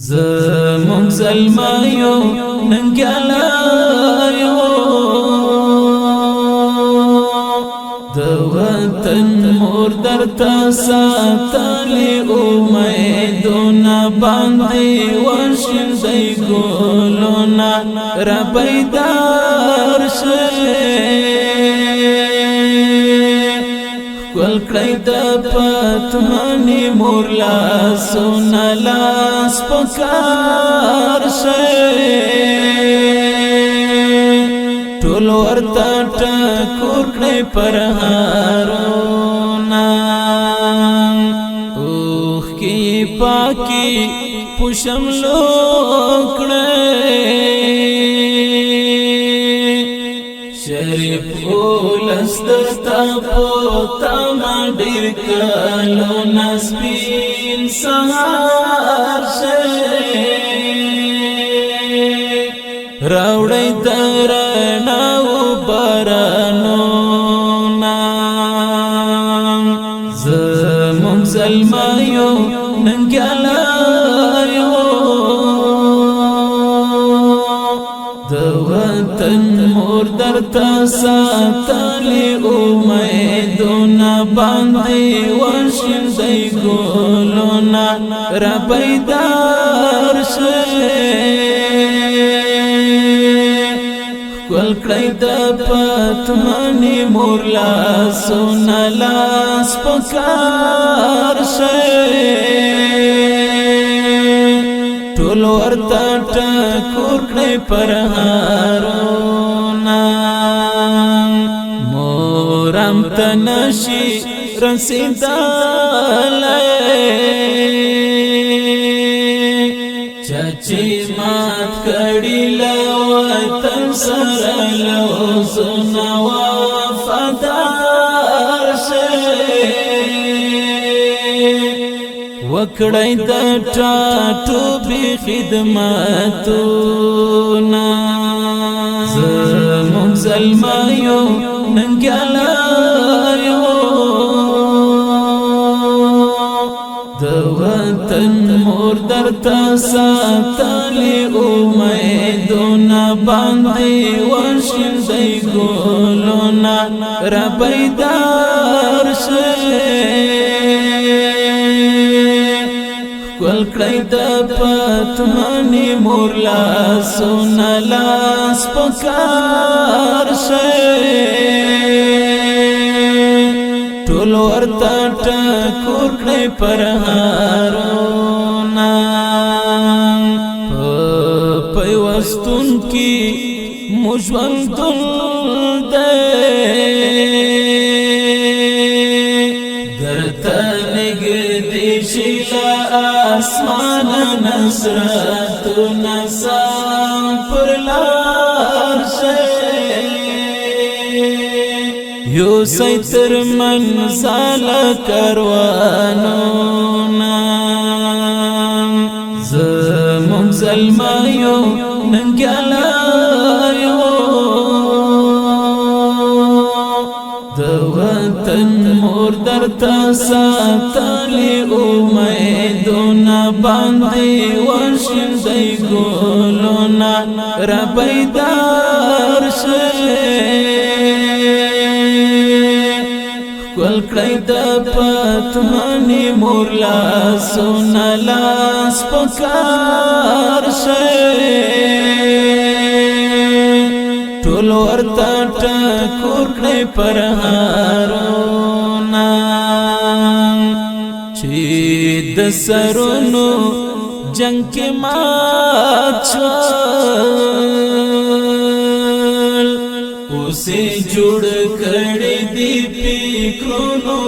زمون زلمایو ننګلایو د وطن مور درته ساتلې امیدونه باندې وشیندې ګلونه را بیدار کل کړی د پتمنې مور لاسونه لاس پکار ټول ورته ټکور کړی پرهارونه اوښکې پاکې په شملو کړی شریف اولس درتا پوتا ما ډیر کلو نسبین سهار راوړی درناو بارانونا زمون زلمایو ننګلایو د وطن مور درته ساتلې امیدونه باندې وشیندې ګلونه را بیدار ښکل کړی د پتمنې مور لاسونه لاس پکار ټول ورته ټکور کړی پرهارونه مورم ته نشي رسېدلی چا چې مات کړي له وطن سره لوزونه وفادار وکړی د ټاټوبې خدمتونه زمون زلمایو ننګلایو د وطن مور درته ساتلې امیدونه باندې وشیندې ګلونه را بیدار ښکل کړی د پتمنې مور لاسونه لاس پکار ټول ورته ټکور کړی پرهارونه په پیوستون کې مو ژوندون دی درته نږدې شي له اسمانه نصرتونه سم پر لار یوسئ تر منزل کاروانونه زمون زلمایو ننګلایو د وطن مور درته ساتلې امیدونه باندې وشیندې ګلونه را بیدار ښکل کړی د پتمنې مور لاسونه لاس پکار ټول ورته ټکور کړی پرهارونه چې د سرونو جنګ کې مات شول اوسې جوړ کړی دی فکرونو